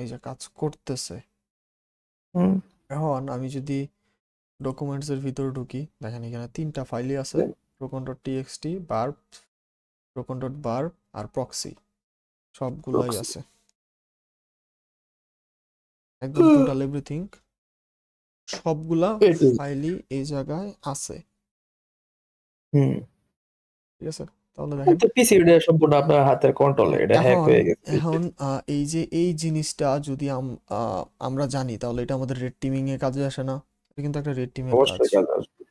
এই যে কাজ করতেছে। হুম এখন আমি যদি ডকুমেন্টস এর ভিতরে ঢুকি, দেখেন এখানে 3টা ফাইলই আছে, procon.txt, barb, procon.barb আর প্রক্সি, সবগুলাই proxy। আছে, একদম টোটাল এভরিথিং, সবগুলা এটু ফাইলই এই জায়গায় আছে। হুম ঠিক আছে, তাহলে দেখেন তো পিসি সম্পূর্ণ আপনার হাতের কন্ট্রোলে, এটা হ্যাক এখন হয়ে গেছে। এখন এই যে এই জিনিসটা যদি আমরা জানি, তাহলে এটা আমাদের রেড টিমিং এ কাজে আসে না? এটা কিন্তু একটা রেড টিমের কাজ। অবশ্যই কাজ আসবে,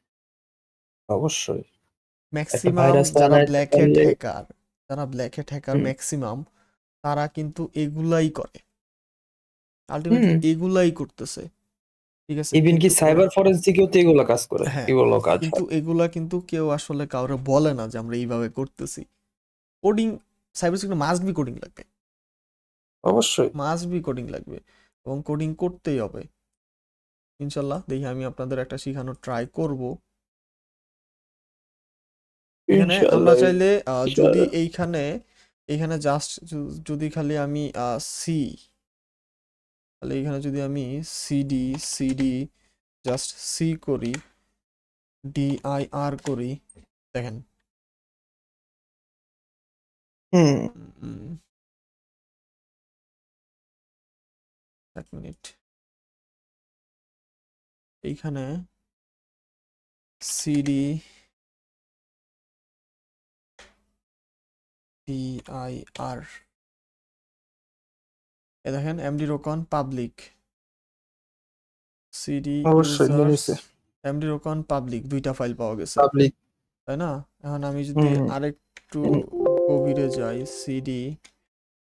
অবশ্যই। একটা ম্যাক্সিমাম ভাইরাস যারা বানাইতে ব্ল্যাক হ্যাট পারলে। হ্যাকার, যারা ব্ল্যাক হ্যাট হ্যাকার হুম ম্যাক্সিমাম, তারা কিন্তু এগুলাই করে, হুম আলটিমেটলি এগুলাই করতেছে। ঠিক আছে, ইভেন কি কিন্তু ওরা, সাইবার ফরেন্সিকেও তো এগুলো কাজ করে, হ্যাঁ, এগুলো কাজ কিন্তু হয়। এগুলা কিন্তু কেউ আসলে কাউরে বলে না যে আমরা এইভাবে করতেছি। Coding, cyber security must be coding লাগবে, অবশ্যই মাস্ট বি কোডিং লাগবে, এবং কোডিং করতেই হবে। ইনশাল্লাহ দেখি আমি আপনাদের একটা শেখানোর ট্রাই করব। এখানে আমরা ইনশাআল্লাহ চাইলে যদি ইনশাআল্লাহ। এইখানে, এইখানে জাস্ট যদি খালি আমি সি, তাহলে এখানে যদি আমি সিডি সিডি জাস্ট সি করি, ডিআইআর করি, দেখেন হুম এক মিনিট, এইখানে সিডি ডিআইআর, এ দেখেন এমডি রোকন পাবলিক, সিডি অবশ্যই নিয়ে ইউজার্স, নিছে এমডি রোকন পাবলিক, দুইটা ফাইল পাওয়া গেছে, পাবলিক। তাই না? এখন আমি যদি হুম আরেকটু গভীরে যাই, সিডি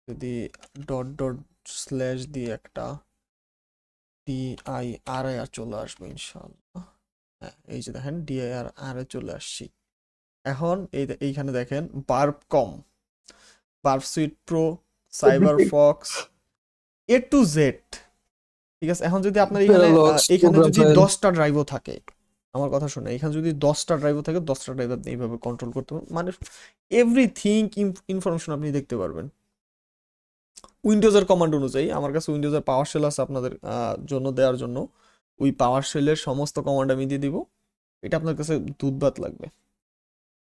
যদি ডট ডট স্ল্যাশ দিয়ে একটা ডিআইআর এ চলে আসবে ইনশাআল্লাহ। হ্যাঁ, এই যে দেখেন ডিআইআর এ চলে আসছি। এখন এইখানে দেখেন Barb Com, Barb Sweet Pro, Cyber Fox, A to Z. ঠিক আছে, এখন যদি আপনার এখানে প্যারালক্স এখানে প্রোগ্রাম যদি ফাইল। 10টা ড্রাইভও থাকে, আমার কথা শুনে, এখানে যদি 10টা ড্রাইভও থাকে, 10টা ড্রাইভ আপনি এইভাবে কন্ট্রোল করতে পারবেন, মানে এভরিথিং ইনফরমেশন আপনি দেখতে পারবেন উইন্ডোজের কমান্ড অনুযায়ী। আমার কাছে উইন্ডোজের পাওয়ার শেল আছে আপনাদের জন্য দেওয়ার জন্য, ওই পাওয়ার শেলের সমস্ত কমান্ড আমি দিয়ে দিব। এটা আপনার কাছে দুধ ভাত লাগবে।